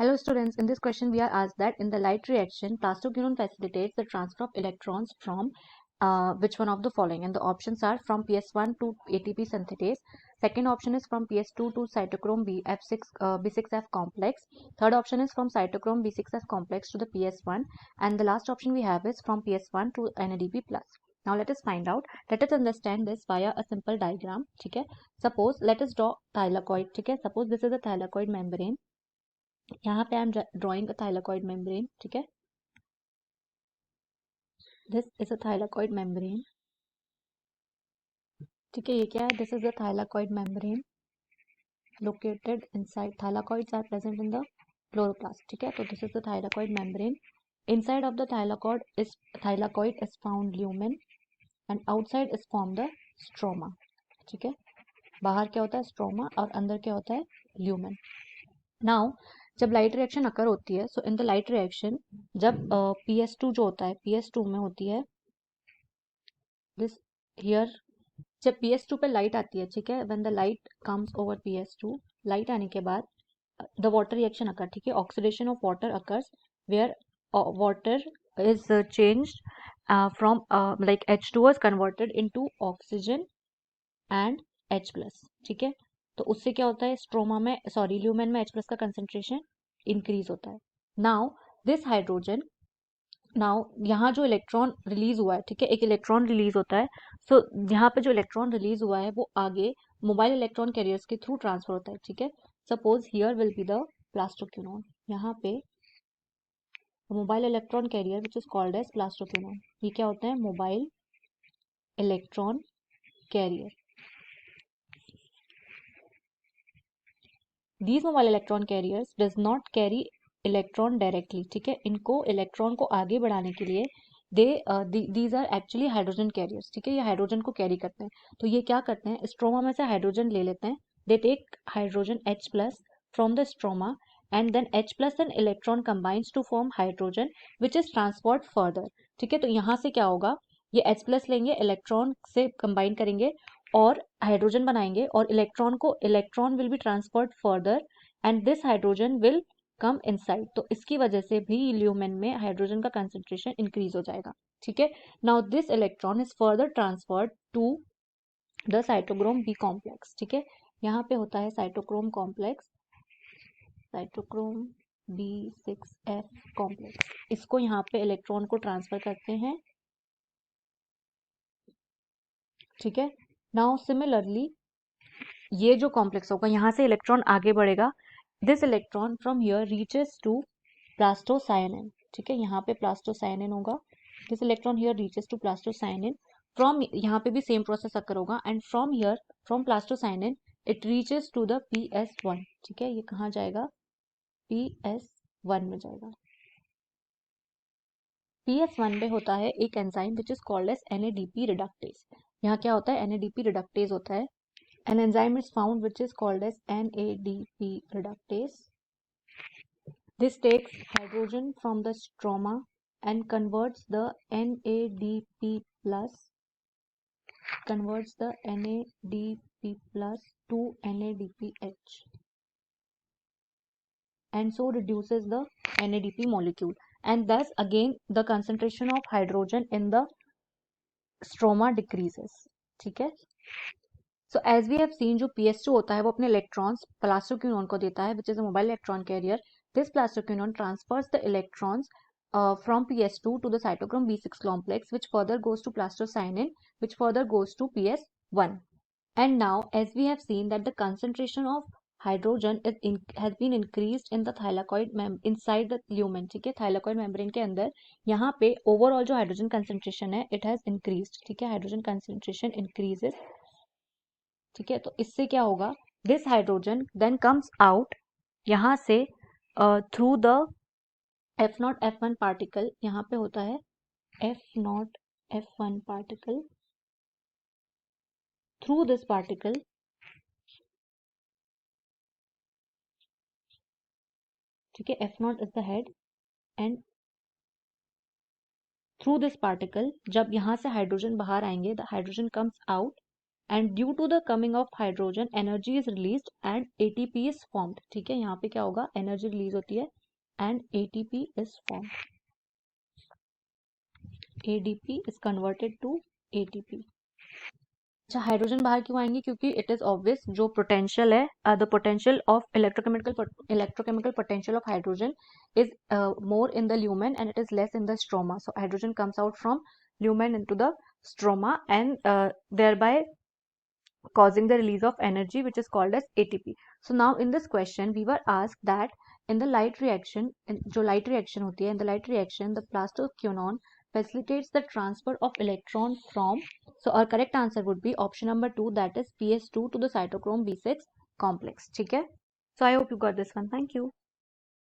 Hello students, in this question we are asked that in the light reaction, plastoquinone facilitates the transfer of electrons from which one of the following? And the options are from PS1 to ATP synthetase. Second option is from PS2 to cytochrome B6F complex. Third option is from cytochrome B6F complex to the PS1. And the last option we have is from PS1 to NADP+. Now let us find out. Let us understand this via a simple diagram. ठीक है? Suppose let us draw thylakoid. ठीक है? Suppose this is a thylakoid membrane. यहाँ पे I am drawing a thylakoid membrane. ठीक है, this is a thylakoid membrane. ठीक है, ये क्या है? This is a thylakoid membrane located inside. Thylakoids are present in the chloroplast. ठीक है, तो this is the thylakoid membrane. Inside of the thylakoid is found lumen and outside is form the stroma. ठीक है, बाहर क्या होता है? Stroma, और अंदर क्या होता है? ल्यूमेन. नाउ जब लाइट रिएक्शन अकर होती है, सो इन द लाइट रिएक्शन जब PS2 जो होता है, PS2 में होती है दिस हियर. जब PS2 पे लाइट आती है, ठीक है, when the light comes over PS2, light आने के बाद द वाटर रिएक्शन अकर. ठीक है, oxidation of water occurs where water is changed from like H2O is converted into oxygen and H+. ठीक है, तो उससे क्या होता है? स्ट्रोमा में ल्यूमेन में H+ का कंसेंट्रेशन इंक्रीज होता है. नाउ दिस हाइड्रोजन, नाउ यहाँ जो इलेक्ट्रॉन रिलीज हुआ है, ठीक है, एक इलेक्ट्रॉन रिलीज होता है. सो यहाँ पे जो इलेक्ट्रॉन रिलीज हुआ है वो आगे मोबाइल इलेक्ट्रॉन कैरियर्स के थ्रू ट्रांसफर होता है. ठीक है, suppose here will be the plastoquinone. यहाँ पे mobile electron carrier which is called as plastoquinone. ये क्या होता है? Mobile electron carrier. These mobile electron carriers does not carry electron directly. ठीक है, इनको इलेक्ट्रॉन को आगे बढ़ाने के लिए these are actually hydrogen carriers. ठीक है, ये हाइड्रोजन को कैरी करते हैं. तो ये क्या करते हैं? स्ट्रोमा में से हाइड्रोजन ले लेते हैं. They take hydrogen H+ from the stroma and then H+ and electron combines to form hydrogen which is transferred further. ठीक है, तो यहाँ से क्या होगा? ये H+ लेंगे, इलेक्ट्रॉन से कंबाइन करेंगे और हाइड्रोजन बनाएंगे, और electron will be transferred further and this hydrogen will come inside. तो इसकी वजह से भी ल्यूमेन में हाइड्रोजन का कंसेंट्रेशन इंक्रीज हो जाएगा. ठीक है, now this electron is further transferred to the cytochrome b complex. ठीक है, यहाँ पे होता है cytochrome complex, cytochrome B6F complex. इसको यहाँ पे इलेक्ट्रॉन को ट्रांसफर करते हैं. ठीक है, नाउ सिमिलरली ये जो कॉम्प्लेक्स होगा, यहाँ से इलेक्ट्रॉन आगे बढ़ेगा. This electron from here reaches to plastocyanin. ठीक है, यहाँ पे प्लास्टोसायनिन होगा. This electron here reaches to plastocyanin. From यहाँ पे भी सेम प्रोसेस अकर होगा and from here from plastocyanin it reaches to the PS1. ठीक है, ये कहाँ जाएगा? PS1 में जाएगा. PS1 में होता है एक enzyme which is called as NADP reductase. यहाँ क्या होता है? NADP रिडक्टेज होता है. An enzyme is found which is called as NADP reductase. This takes hydrogen from the stroma and converts the NADP plus to NADPH, and so reduces the NADP molecule, and thus again the concentration of hydrogen in the stroma decreases. ठीक है, so as we have seen, जो PS2 होता है वो अपने electrons plastoquinone को देता है which is a mobile electron career. This plastoquinone transverse the electrons from PS2 to the cytochrome B6 complex which further goes to plastocyanin which further goes to PS1. And now as we have seen that the concentration of hydrogen has been increased in the thylakoid inside the lumen. ठीक है, thylakoid membrane के अंदर यहाँ पे overall जो hydrogen concentration है it has increased. ठीक है, हाइड्रोजन कंसेंट्रेशन इंक्रीजेस. ठीक है, तो इससे क्या होगा? This hydrogen then comes out यहाँ से through the F0 F1 particle. यहाँ पे होता है F0 F1 particle. Through this particle, ठीक है, F0 is the head and through this particle जब यहाँ से हाइड्रोजन बाहर आएंगे, the hydrogen comes out and due to the coming of hydrogen energy is released and ATP is formed. ठीक है, यहाँ पे क्या होगा, एनर्जी रिलीज होती है and ATP is formed. ADP is converted to ATP. अच्छा, हाइड्रोजन बाहर क्यों आएंगे, क्योंकि इट इज ऑब्वियस जो पोटेंशियल है, the potential of electrochemical potential of hydrogen is more in the lumen and it is less in the stroma. So hydrogen comes out from lumen into the stroma and thereby causing the release of energy which is called as ATP. So now in this question we were asked that in the light reaction, जो light reaction होती है, in the light reaction the plastoquinone facilitates the transfer of electron from, so our correct answer would be option number 2, that is PS2 to the cytochrome B6 complex. ठीक है, so I hope you got this one. Thank you.